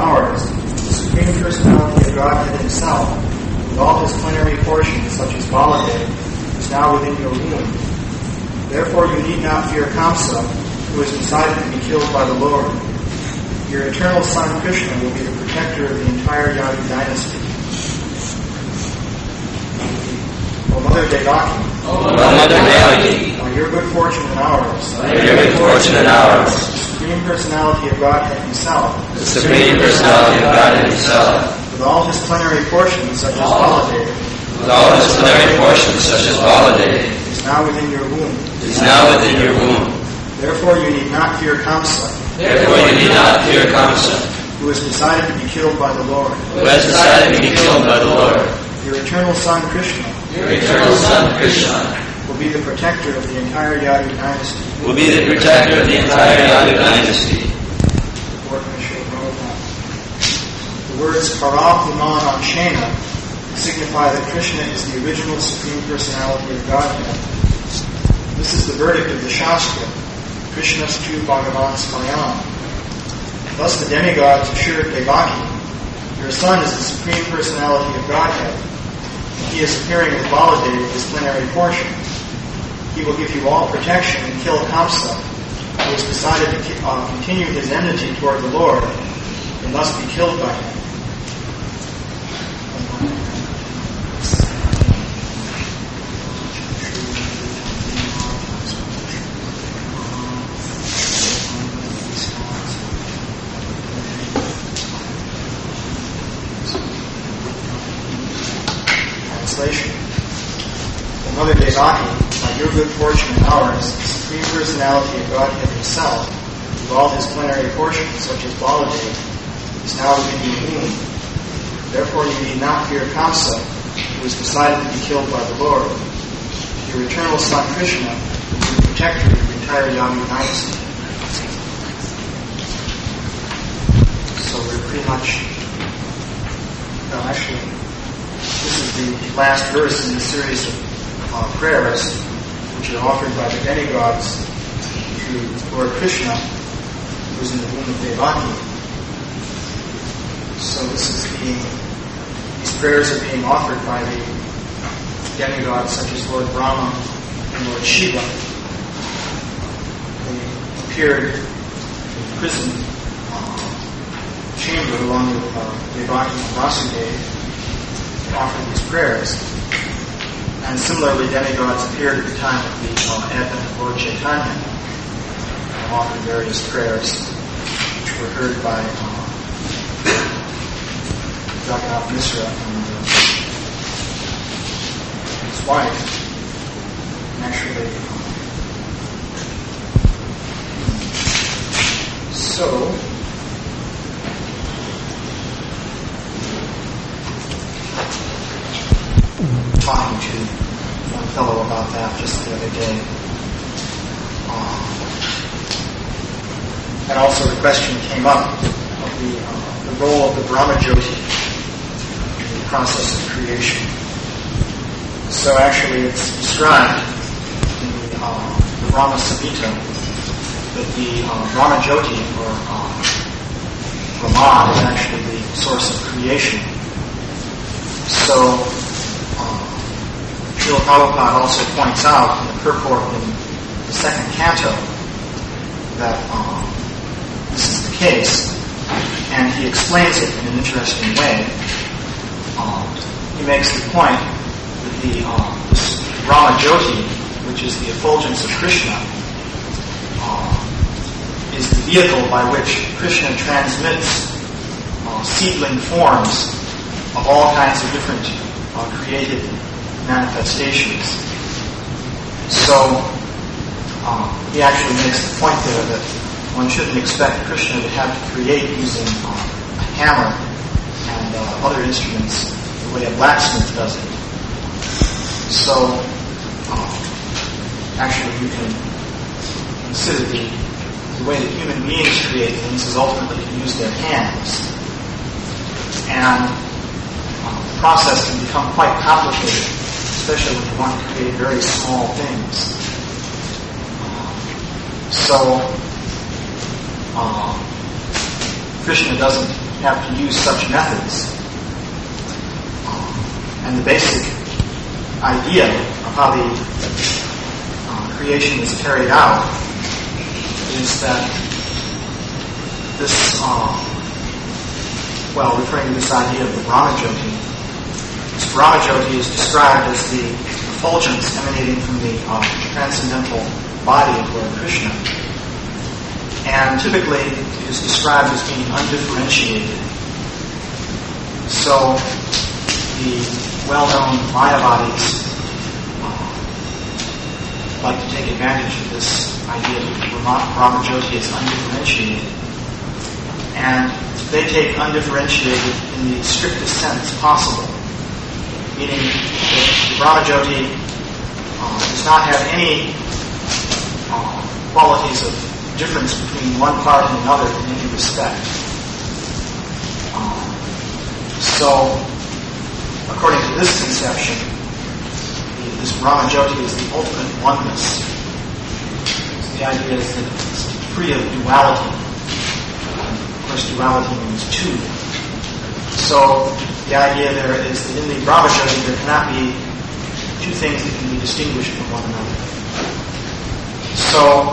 ours, the Supreme Personality of Godhead Himself, with all His plenary portions, such as Baladev, is now within your womb. Therefore you need not fear Kamsa, who has decided to be killed by the Lord. Your eternal son Krishna will be the protector of the entire Yadu dynasty. O Mother Devaki, by your good fortune and ours, the Supreme Personality of Godhead Himself, with all His plenary portions such as Baladev, is now within your womb. Therefore you need not fear Kamsa, who has decided to be killed by the Lord. Your eternal son Krishna will be the protector of the entire Yadu dynasty. The words Parapuman Akshena signify that Krishna is the original Supreme Personality of Godhead. This is the verdict of the Shastra, Krishna's true Bhagavan Smayam. Thus the demigods assured Devaki, your son is the Supreme Personality of Godhead. He is appearing with Baladev with his plenary portion. He will give you all protection and kill Kamsa, who has decided to continue his enmity toward the Lord and thus be killed by him. Translation. O Mother Devaki, by your good fortune and ours, the Supreme Personality of Godhead Himself, with all His plenary portions, such as Baladev, is now within your womb. Therefore you need not fear Kamsa, who has decided to be killed by the Lord. Your eternal son Krishna will be the protector of the entire Yadu dynasty. So we're pretty much, this is the last verse in the series of prayers which are offered by the demigods to Lord Krishna, who is in the womb of Devaki. So these prayers are being offered by the demigods such as Lord Brahma and Lord Shiva. They appeared in the prison chamber along with Devaki and Vasudeva to offer these prayers. And similarly, demigods appeared at the time of the advent of Lord Chaitanya and offered various prayers which were heard by Jagannath Misra and his wife. And actually, talking to one fellow about that just the other day. And also the question came up of the role of the Brahmajyoti in the process of creation. So actually it's described in the Brahma Samhita that the Brahmajyoti, or Brahman, is actually the source of creation. So Srila Prabhupada also points out in the purport in the second canto that this is the case, and he explains it in an interesting way. He makes the point that this Brahma Jyoti, which is the effulgence of Krishna, is the vehicle by which Krishna transmits seedling forms of all kinds of different created manifestations. So he actually makes the point there that one shouldn't expect Krishna to have to create using a hammer and other instruments the way a blacksmith does it. So actually you can consider the way that human beings create things is ultimately to use their hands. And the process can become quite complicated, especially when you want to create very small things. So Krishna doesn't have to use such methods. And the basic idea of how the creation is carried out is that this, referring to this idea of the Brahmajyoti, this Brahmajyoti is described as the effulgence emanating from the transcendental body of Lord Krishna. And typically it is described as being undifferentiated. So the well-known Mayavadis like to take advantage of this idea that Brahmajyoti is undifferentiated. And they take undifferentiated in the strictest sense possible, meaning that the Brahmajyoti does not have any qualities of difference between one part and another in any respect. So, according to this conception, this Brahmajyoti is the ultimate oneness. So the idea is that it's free of duality. Of course, duality means two. So the idea there is that in the Brahmajyoti there cannot be two things that can be distinguished from one another. So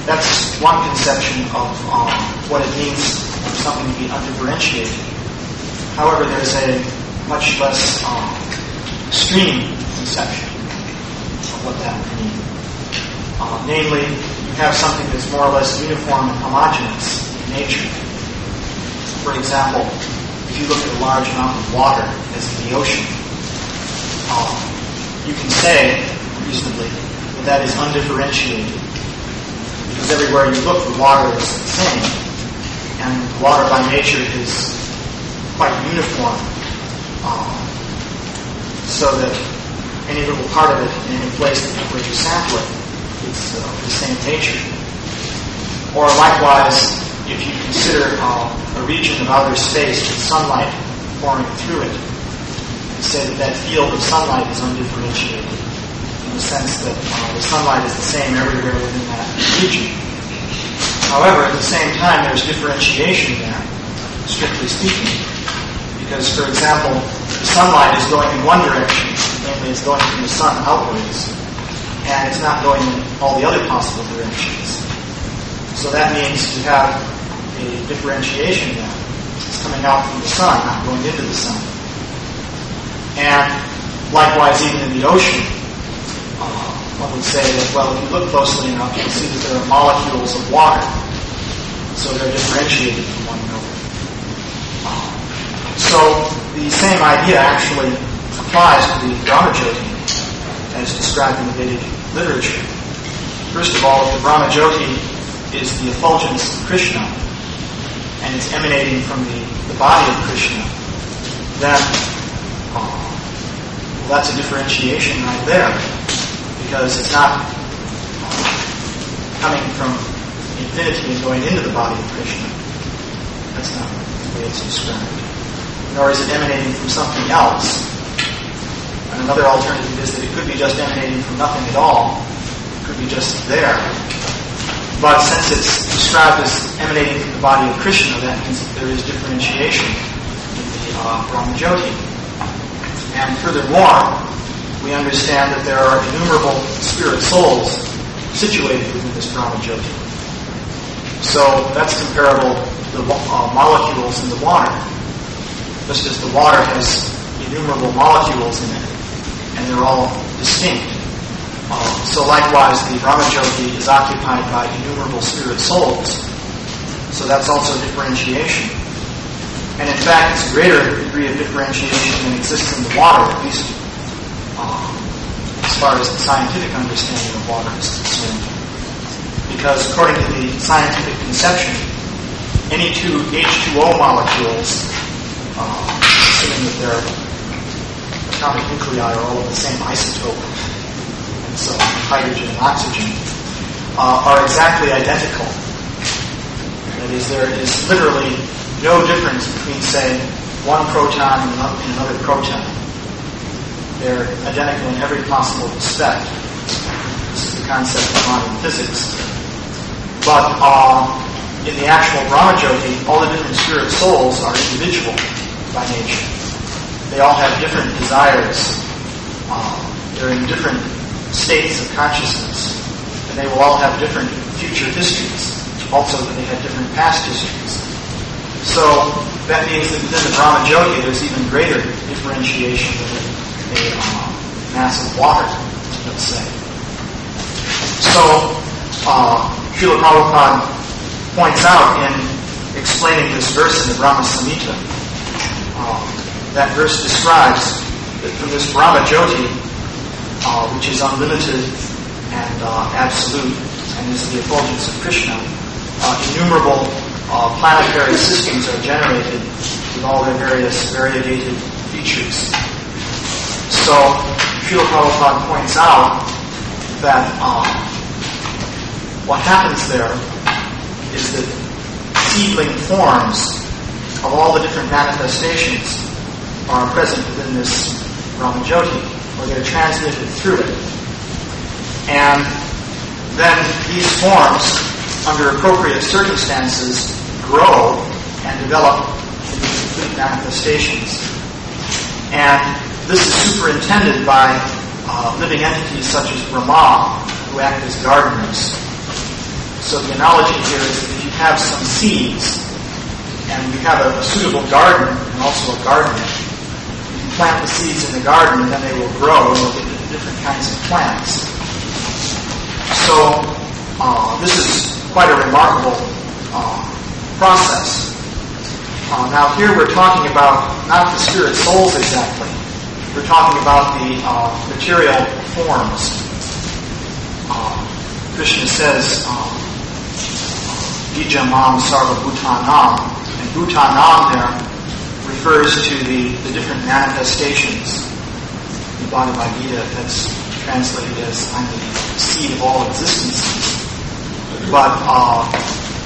that's one conception of what it means for something to be undifferentiated. However, there's a much less extreme conception of what that would mean. Namely, you have something that's more or less uniform and homogeneous in nature. For example, if you look at a large amount of water as in the ocean, you can say reasonably that is undifferentiated. Because everywhere you look, the water is the same. And water by nature is quite uniform. So that any little part of it in any place where you sample it, it's the same nature. Or likewise, if you consider a region of outer space with sunlight pouring through it, you say that that field of sunlight is undifferentiated in the sense that the sunlight is the same everywhere within that region. However, at the same time, there's differentiation there, strictly speaking. Because, for example, the sunlight is going in one direction, namely it's going from the sun outwards, and it's not going in all the other possible directions. So that means you have a differentiation there. It's coming out from the sun, not going into the sun. And likewise, even in the ocean, one would say that, well, if you look closely enough, you'll see that there are molecules of water. So they're differentiated from one another. So the same idea actually applies to the Brahmajyoti as described in the Vedic literature. First of all, if the Brahmajyoti is the effulgence of Krishna and it's emanating from the body of Krishna, then that's a differentiation right there, because it's not coming from infinity and going into the body of Krishna. That's not the way it's described. Nor is it emanating from something else. And another alternative is that it could be just emanating from nothing at all. It could be just there. But since it's described as emanating from the body of Krishna, that means that there is differentiation in the Brahmajyoti. And furthermore, we understand that there are innumerable spirit souls situated within this Brahmajyoti. So that's comparable to the molecules in the water. Just as the water has innumerable molecules in it, and they're all distinct. So likewise, the Brahmajyoti is occupied by innumerable spirit souls. So that's also differentiation. And in fact, it's a greater degree of differentiation than exists in the water, at least as far as the scientific understanding of water is concerned. Because according to the scientific conception, any two H2O molecules, assuming that their atomic nuclei are all of the same isotope, and so hydrogen and oxygen, are exactly identical. That is, there is literally no difference between, say, one proton and another proton. They're identical in every possible respect. This is the concept of modern physics. But in the actual Brahmajyoti, all the different spirit souls are individual by nature. They all have different desires. They're in different states of consciousness. And they will all have different future histories. Also, that they have different past histories. So, that means that within the Brahmajyoti, there's even greater differentiation than a mass of water, let's say. So, Srila Prabhupada points out in explaining this verse in the Brahma Samhita, that verse describes that from this Brahmajyoti, which is unlimited and absolute, and is the effulgence of Krishna, innumerable planetary systems are generated with all their various variegated features. So, Srila Prabhupada points out that what happens there is that seedling forms of all the different manifestations are present within this Brahmajyoti, or they're transmitted through it. And then these forms, under appropriate circumstances, grow and develop into complete manifestations. And this is superintended by living entities such as Brahma, who act as gardeners. So the analogy here is that if you have some seeds, and you have a suitable garden, and also a gardener, you can plant the seeds in the garden, and then they will grow, and we'll get different kinds of plants. So this is quite a remarkable process. Now here we're talking about not the spirit souls exactly. We're talking about the material forms. Krishna says, bija mam sarva bhutanam. And bhutanam there refers to the different manifestations. In Bhagavad Gita, that's translated as I'm the seed of all existences. But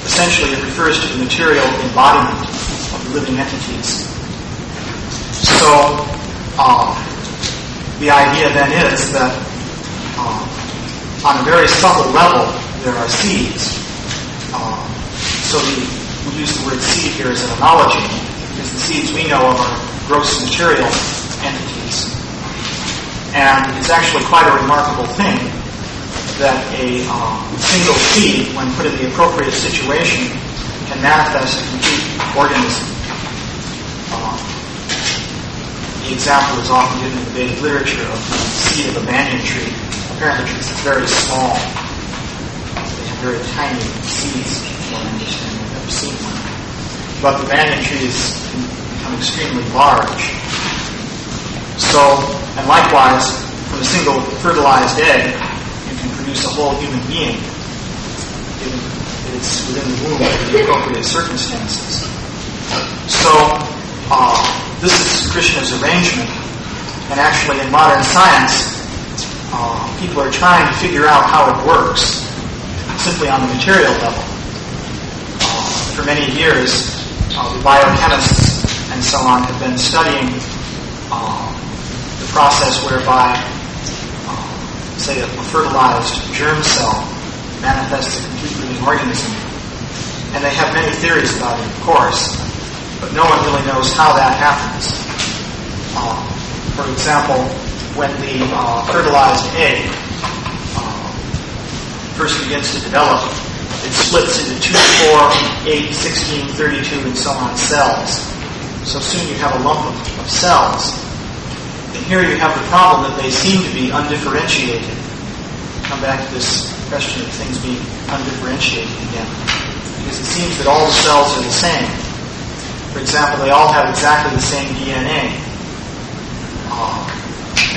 essentially it refers to the material embodiment of the living entities. So the idea then is that on a very subtle level there are seeds. So we use the word seed here as an analogy, because the seeds we know of are gross material entities. And it's actually quite a remarkable thing that a single seed, when put in the appropriate situation, can manifest a complete organism. The example is often given in the Vedic literature of the seed of a banyan tree. Apparently it's very small. They have very tiny seeds, from what I understand. I've never seen one. But the banyan trees can become extremely large. So, and likewise, from a single fertilized egg, you can produce a whole human being if it's within the womb under the appropriate circumstances. So, this is Krishna's arrangement. And actually, in modern science, people are trying to figure out how it works, simply on the material level. For many years, the biochemists and so on have been studying the process whereby, say, a fertilized germ cell manifests a complete living organism. And they have many theories about it, of course, but no one really knows how that happens. For example, when the fertilized egg first begins to develop, it splits into 2, 4, 8, 16, 32, and so on cells. So soon you have a lump of cells. And here you have the problem that they seem to be undifferentiated. Come back to this question of things being undifferentiated again. Because it seems that all the cells are the same. For example, they all have exactly the same DNA.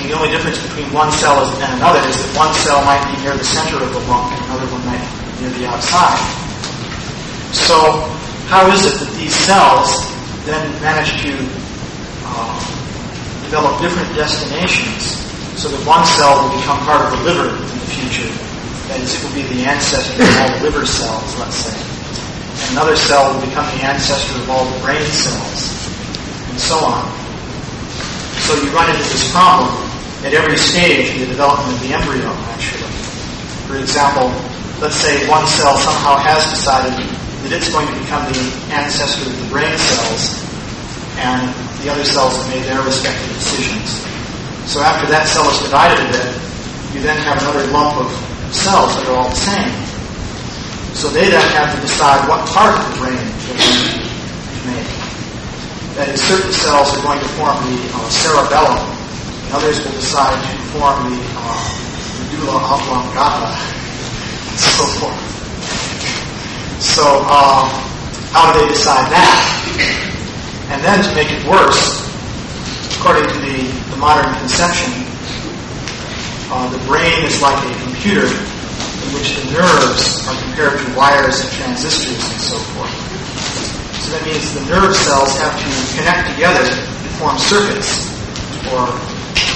And the only difference between one cell and another is that one cell might be near the center of the lump and another one might be near the outside. So, how is it that these cells then manage to develop different destinations so that one cell will become part of the liver in the future? That is, it will be the ancestor of all the liver cells, let's say. And another cell will become the ancestor of all the brain cells, and so on. So you run into this problem at every stage in the development of the embryo, actually. For example, let's say one cell somehow has decided that it's going to become the ancestor of the brain cells, and the other cells have made their respective decisions. So after that cell is divided a bit, you then have another lump of cells that are all the same. So they then have to decide what part of the brain they're going to make. That is, certain cells are going to form the cerebellum, and others will decide to form the medulla oblongata, and so forth. So how do they decide that? And then to make it worse, according to the modern conception, the brain is like a computer in which the nerves are compared to wires and transistors and so forth. So that means the nerve cells have to connect together and form circuits or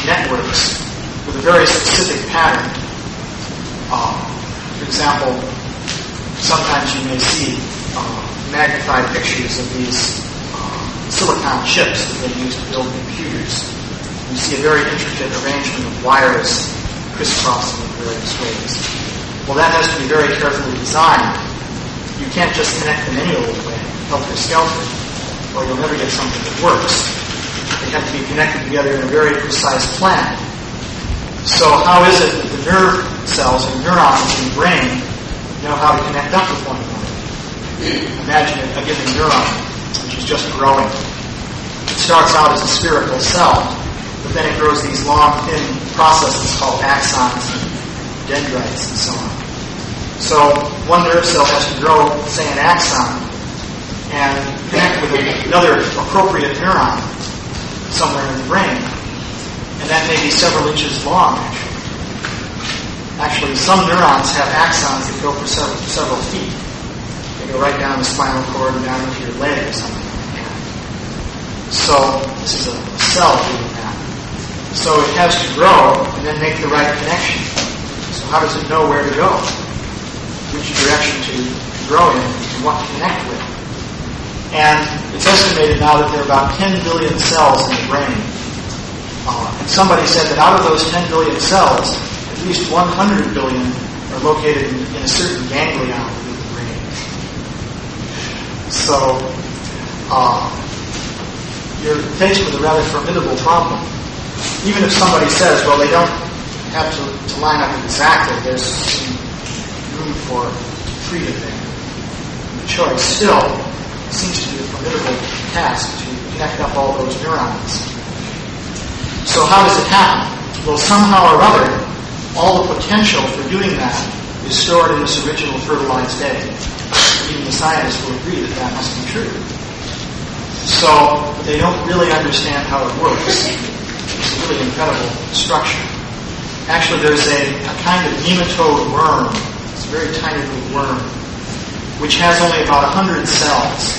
networks with a very specific pattern. For example, sometimes you may see magnified pictures of these silicon chips that they use to build computers. You see a very intricate arrangement of wires crisscrossing in various ways. Well, that has to be very carefully designed. You can't just connect them any old way, helter-skelter, or you'll never get something that works. They have to be connected together in a very precise plan. So how is it that the nerve cells or neurons in the brain know how to connect up with one another? Imagine a given neuron, which is just growing. It starts out as a spherical cell, but then it grows these long, thin processes called axons and dendrites and so on. So one nerve cell has to grow, say, an axon and connect with another appropriate neuron somewhere in the brain. And that may be several inches long, actually. Some neurons have axons that go for several feet. They go right down the spinal cord and down into your leg or something like that. So this is a cell doing that. So it has to grow and then make the right connection. So how does it know where to go? Which direction to grow in and what to connect with? And it's estimated now that there are about 10 billion cells in the brain. And somebody said that out of those 10 billion cells, at least 100 billion are located in a certain ganglion within the brain. So you're faced with a rather formidable problem. Even if somebody says, well, they don't have to line up exactly, there's some room for freedom there, the choice, still it seems to be a formidable task to connect up all those neurons. So how does it happen? Well, somehow or other, all the potential for doing that is stored in this original fertilized egg. Even the scientists will agree that that must be true. So they don't really understand how it works. It's a really incredible structure. Actually, there's a kind of nematode worm. It's a very tiny little worm, which has only about 100 cells.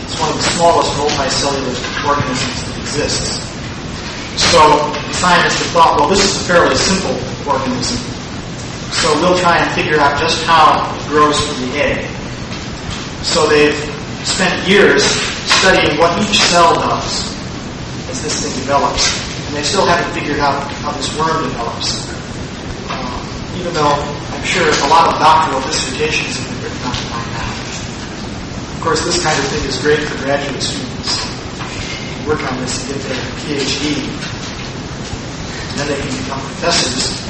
It's one of the smallest multicellular organisms that exists. So the scientists have thought, well, this is a fairly simple organism. So we'll try and figure out just how it grows from the egg. So they've spent years studying what each cell does as this thing develops. And they still haven't figured out how this worm develops. Even though I'm sure a lot of doctoral dissertations have been written on it by now. Of course, this kind of thing is great for graduate students. Work on this and get their PhD. And then they can become professors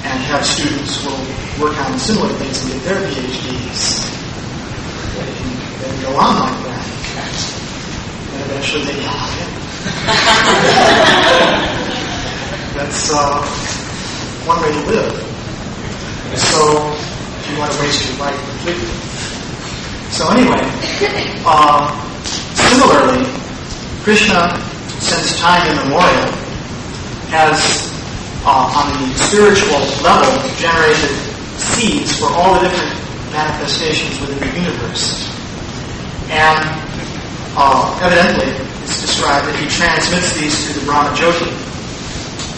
and have students who will work on similar things and get their PhDs. They can then go on like that. And eventually they die. That's one way to live. So if you want to waste your life completely. So anyway, similarly, Krishna, since time immemorial, has, on the spiritual level, generated seeds for all the different manifestations within the universe. And evidently, it's described that he transmits these through the Brahma-Jyoti.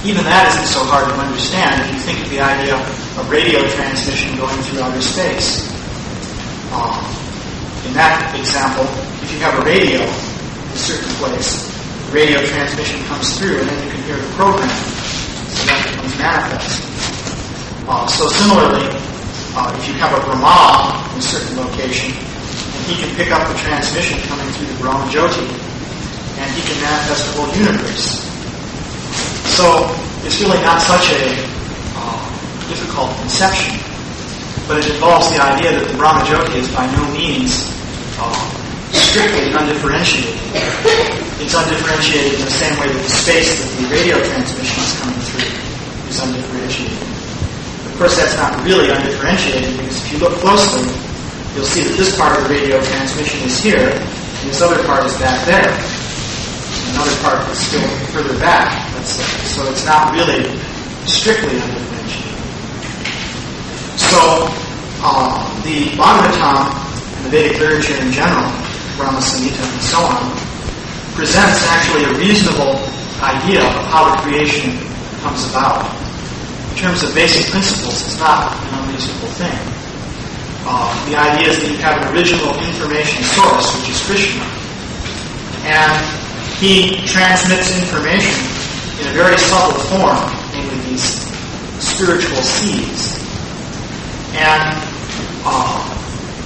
Even that isn't so hard to understand if you think of the idea of radio transmission going through outer space. In that example, if you have a radio in a certain place, the radio transmission comes through and then you can hear the program. So that becomes manifest. So similarly, if you have a Brahma in a certain location, he can pick up the transmission coming through the Brahma Jyoti, and he can manifest the whole universe. So it's really not such a difficult conception, but it involves the idea that the Brahma Jyoti is by no means strictly undifferentiated. It's undifferentiated in the same way that the space that the radio transmission is coming through is undifferentiated. Of course, that's not really undifferentiated, because if you look closely, you'll see that this part of the radio transmission is here, and this other part is back there. And another part is still further back, let's say. So it's not really strictly undifferentiated. So the Bhagavatam and the Vedic literature in general, Brahma Samhita and so on, presents actually a reasonable idea of how the creation comes about. In terms of basic principles, it's not an unreasonable thing. The idea is that you have an original information source, which is Krishna, and he transmits information in a very subtle form, namely these spiritual seeds. And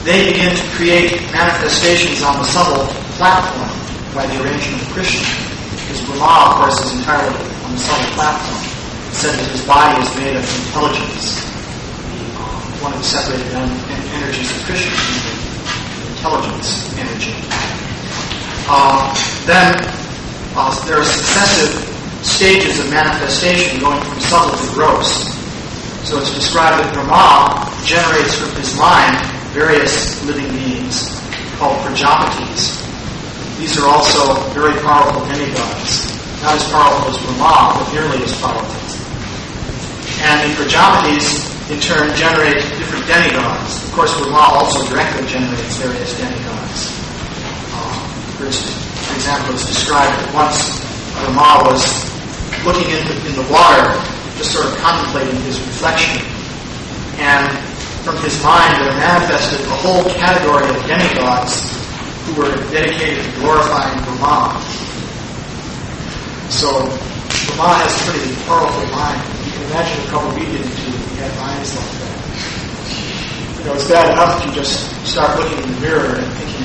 they begin to create manifestations on the subtle platform by the arrangement of Krishna. Because Brahma, of course, is entirely on the subtle platform. It said that his body is made of intelligence, one of the separated energies of Krishna, the intelligence energy. Then there are successive stages of manifestation going from subtle to gross. So it's described that Brahma generates from his mind various living beings called Prajapatis. These are also very powerful demigods. Not as powerful as Brahma, but nearly as powerful. And the Prajapatis, in turn, generate different demigods. Of course, Brahma also directly generates various demigods. For example, it's described that once Brahma was looking in the water, just sort of contemplating his reflection. And from his mind there manifested a whole category of demigods who were dedicated to glorifying Brahma. So Brahma has a pretty powerful mind. You can imagine the trouble we get into if we had minds like that. You know, it's bad enough if you just start looking in the mirror and thinking,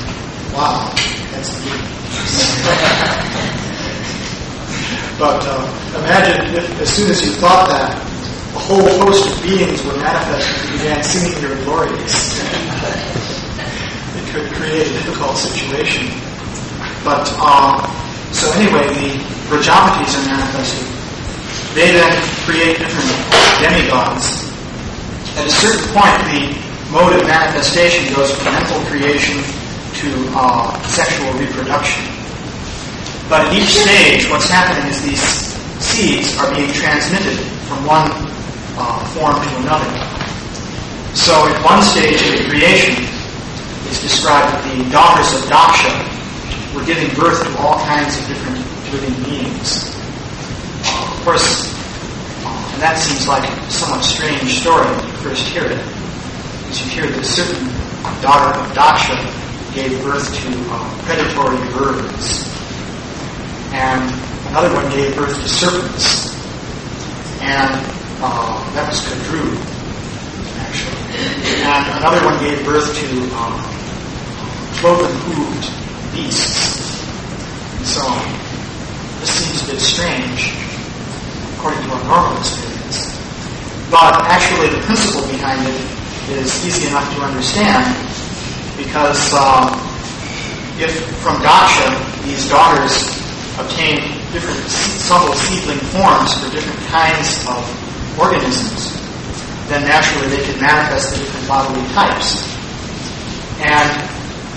wow, that's me. But imagine if, as soon as you thought that, a whole host of beings were manifested and began singing your glories. It could create a difficult situation. But, so anyway, the Prajapatis are manifested. They then create different demigods. At a certain point, the mode of manifestation goes from mental creation to sexual reproduction. But at each stage, what's happening is these seeds are being transmitted from one form to another. So at one stage of the creation, it's described that the daughters of Daksha were giving birth to all kinds of different living beings. Of course, and that seems like a somewhat strange story when you first hear it, because you hear that a certain daughter of Daksha gave birth to predatory birds. And another one gave birth to serpents. And that was Kadru, actually. And another one gave birth to cloven-hooved beasts, and so on. This seems a bit strange, according to our normal experience. But actually the principle behind it is easy enough to understand, because if from Daksha these daughters obtain different subtle seedling forms for different kinds of organisms, then naturally they can manifest the different bodily types. And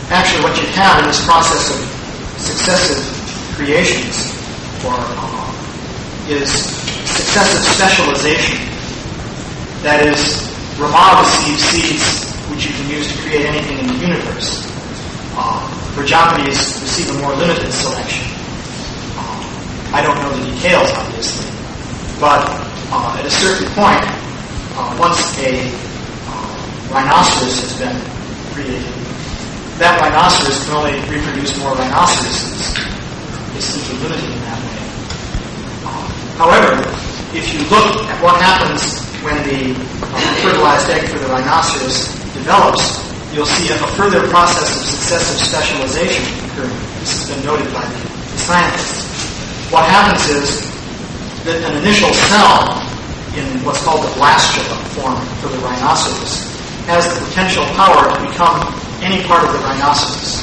actually what you have in this process of successive creations is successive specialization. That is, Brahma receives seeds which you can use to create anything in the universe. Prajapatis receive a more limited selection. I don't know the details, obviously, but at a certain point, once a rhinoceros has been created, that rhinoceros can only reproduce more rhinoceroses. It's simply limited in that way. However, if you look at what happens when the fertilized egg for the rhinoceros develops, you'll see a further process of successive specialization occurring. This has been noted by the scientists. What happens is that an initial cell in what's called the blastula form for the rhinoceros has the potential power to become any part of the rhinoceros.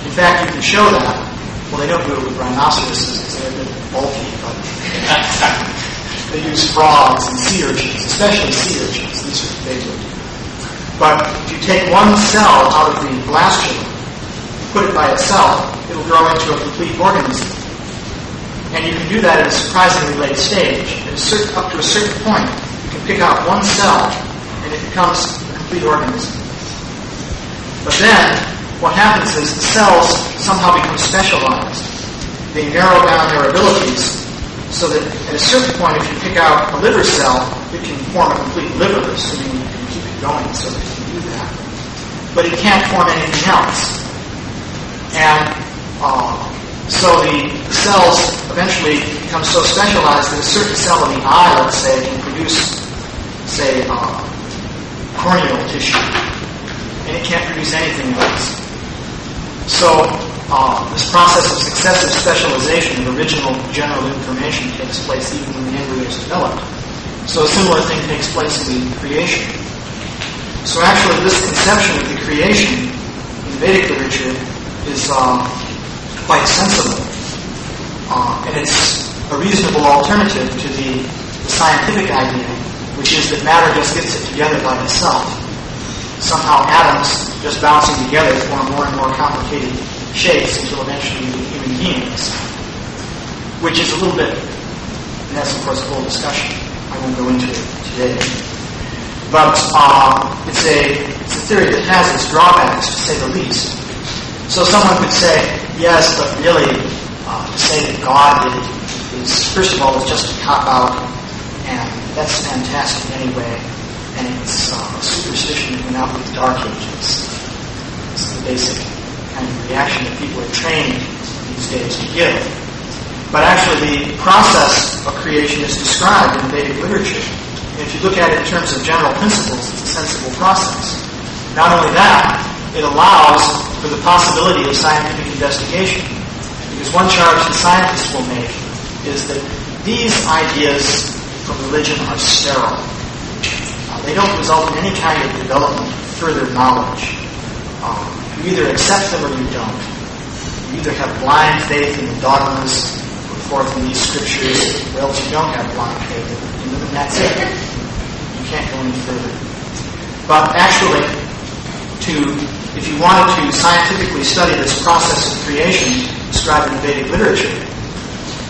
In fact, you can show that. Well, they don't do it with rhinoceroses because they're a bit bulky, but they use frogs and sea urchins, especially sea urchins. These are big. But if you take one cell out of the blastula, put it by itself, it will grow into a complete organism. And you can do that at a surprisingly late stage. Up to a certain point, you can pick out one cell, and it becomes a complete organism. But then, what happens is the cells somehow become specialized. They narrow down their abilities so that at a certain point, if you pick out a liver cell, it can form a complete liver, assuming you can keep it going so that it can do that. But it can't form anything else. And so the cells eventually become so specialized that a certain cell in the eye, let's say, can produce, say, corneal tissue. And it can't produce anything else. So this process of successive specialization of original general information takes place even when the embryo is developed. So a similar thing takes place in the creation. So actually this conception of the creation in the Vedic literature is quite sensible. And it's a reasonable alternative to the scientific idea, which is that matter just gets it together by itself. Somehow atoms just bouncing together form more and more complicated shapes until eventually you get human beings, which is a little bit, and that's of course a whole discussion. I won't go into it today. But it's a theory that has its drawbacks, to say the least. So someone could say, yes, but really, to say that God is first of all, is just a cop-out, and that's fantastic anyway, and it's a superstition that went out with the Dark Ages. It's the basic kind of reaction that people are trained these days to give. But actually, the process of creation is described in Vedic literature. And if you look at it in terms of general principles, it's a sensible process. Not only that, it allows for the possibility of scientific investigation. Because one charge the scientists will make is that these ideas from religion are sterile. They don't result in any kind of development of further knowledge. You either accept them or you don't. You either have blind faith in the dogmas put forth in these scriptures, or else you don't have blind faith in them, and that's it. You can't go any further. But actually, if you wanted to scientifically study this process of creation described in the Vedic literature,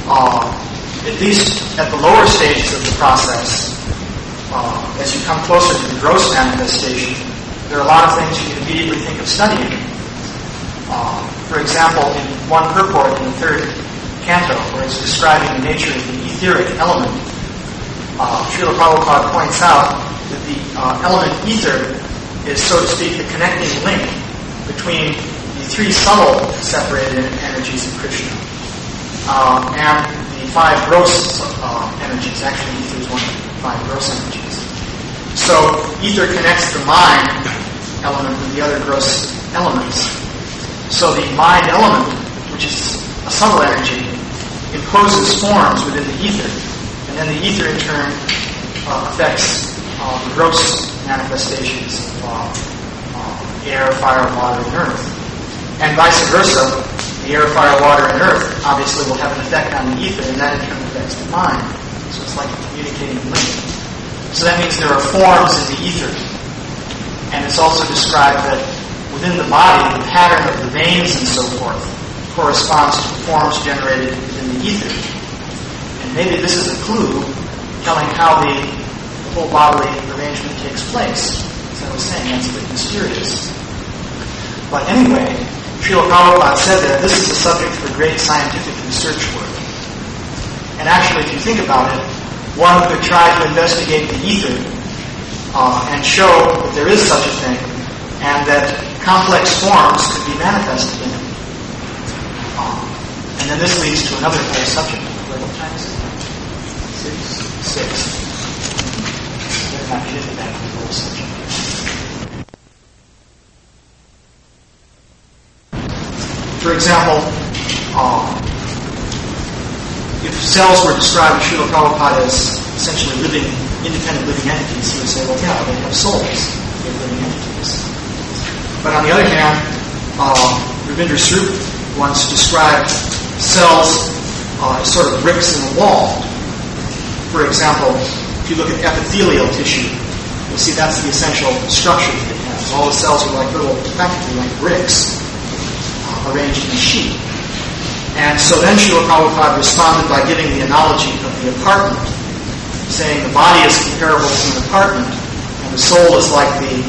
at least at the lower stages of the process, as you come closer to the gross manifestation, there are a lot of things you can immediately think of studying. For example, in one purport in the third canto, where it's describing the nature of the etheric element, Srila Prabhupada points out that the element ether is, so to speak, the connecting link between the three subtle separated energies of Krishna and the five gross energies. Actually, ether is one of the five gross energies. So, ether connects the mind element with the other gross elements. So the mind element, which is a subtle energy, imposes forms within the ether. And then the ether, in turn, affects the gross manifestations of air, fire, water, and earth. And vice versa, the air, fire, water, and earth obviously will have an effect on the ether, and that in turn affects the mind. So it's like a communicating link. So that means there are forms in the ether. And it's also described that within the body, the pattern of the veins and so forth corresponds to the forms generated within the ether. And maybe this is a clue telling how the whole bodily arrangement takes place. As I was saying, that's a bit mysterious. But anyway, Srila Prabhupada said that this is a subject for great scientific research work. And actually, if you think about it, one could try to investigate the ether and show that there is such a thing and that complex forms could be manifested in it. And then this leads to another whole subject. What time is it? 6. 6. We're not getting back to the whole subject. For example, if cells were described by Srila Prabhupada as essentially independent living entities, he would say, well, yeah, they have souls. They're living entities. But on the other hand, Ravindra Swarup once described cells as sort of bricks in the wall. For example, if you look at epithelial tissue, you'll see that's the essential structure that it has. All the cells are practically like bricks arranged in a sheet. And so then Srila Prabhupada responded by giving the analogy of the apartment, saying the body is comparable to an apartment, and the soul is like the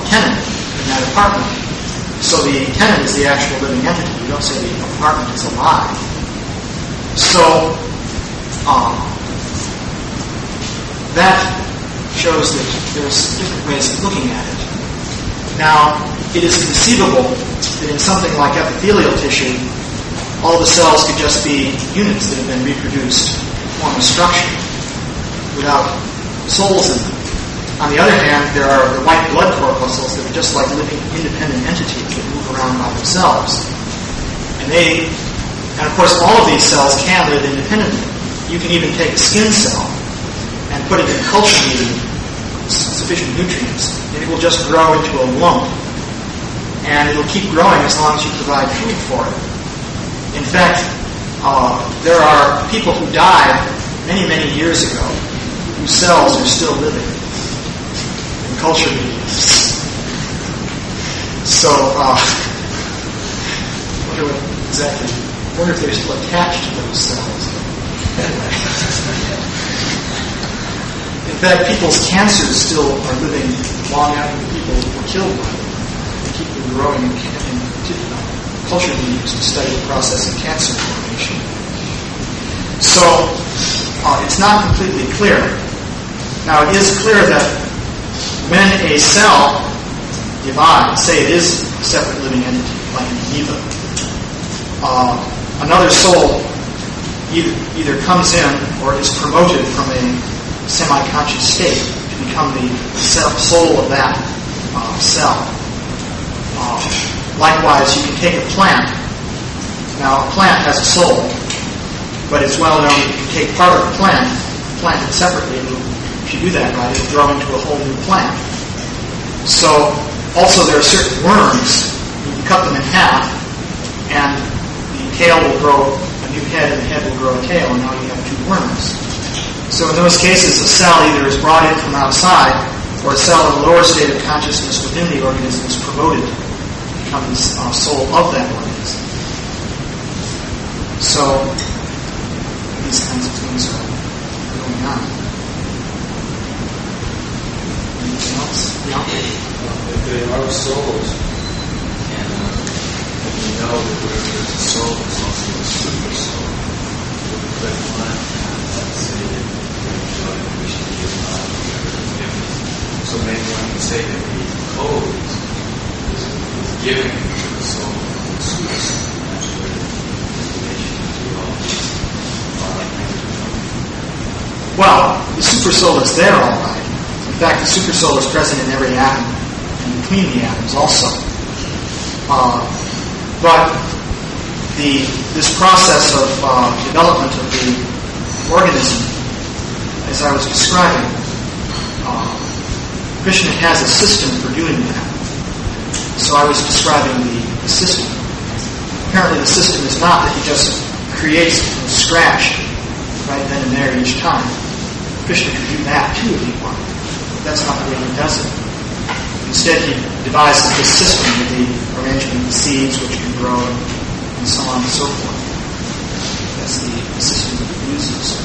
tenant in that apartment. So the tenant is the actual living entity. You don't say the apartment is alive. So that shows that there's different ways of looking at it. Now, it is conceivable that in something like epithelial tissue, all the cells could just be units that have been reproduced to form a structure without souls in them. On the other hand, there are the white blood corpuscles that are just like living independent entities that move around by themselves. And of course, all of these cells can live independently. You can even take a skin cell and put it in culture medium with sufficient nutrients, and it will just grow into a lump. And it will keep growing as long as you provide food for it. In fact, there are people who died many, many years ago whose cells are still living in culture media. So, I wonder if they're still attached to those cells. In fact, people's cancers still are living long after the people were killed by them. They keep them growing in culture mediums to study the process of cancer formation. So, it's not completely clear. Now, it is clear that when a cell divides, say it is a separate living entity, like an amoeba, another soul either comes in or is promoted from a semi-conscious state to become the soul of that cell. Likewise, you can take a plant. Now, a plant has a soul, but it's well known that you can take part of the plant, plant it separately, and if you do that right, it'll grow into a whole new plant. So, also there are certain worms. You can cut them in half, and the tail will grow a new head, and the head will grow a tail, and now you have two worms. So in those cases, a cell either is brought in from outside, or a cell in a lower state of consciousness within the organism is promoted becomes soul of that organism. So these kinds of things are going on. Anything else? Yeah. If they are souls, and we know that where there's a soul, there's also a super soul. But one say that we should be alive, so maybe one can say that the code is given to the soul of the super soul. That's where the relation to all these well, the super soul is there all right. In fact, the super soul is present in every atom and between the atoms also. But this process of development of the organism, as I was describing, Krishna has a system for doing that. So I was describing the system. Apparently the system is not that he just creates it from scratch right then and there each time. Krishna could do that too if he wanted. But that's not the way he does it. Instead, he devises this system with the arrangement of the seeds which can grow and so on and so forth. That's the system that he uses.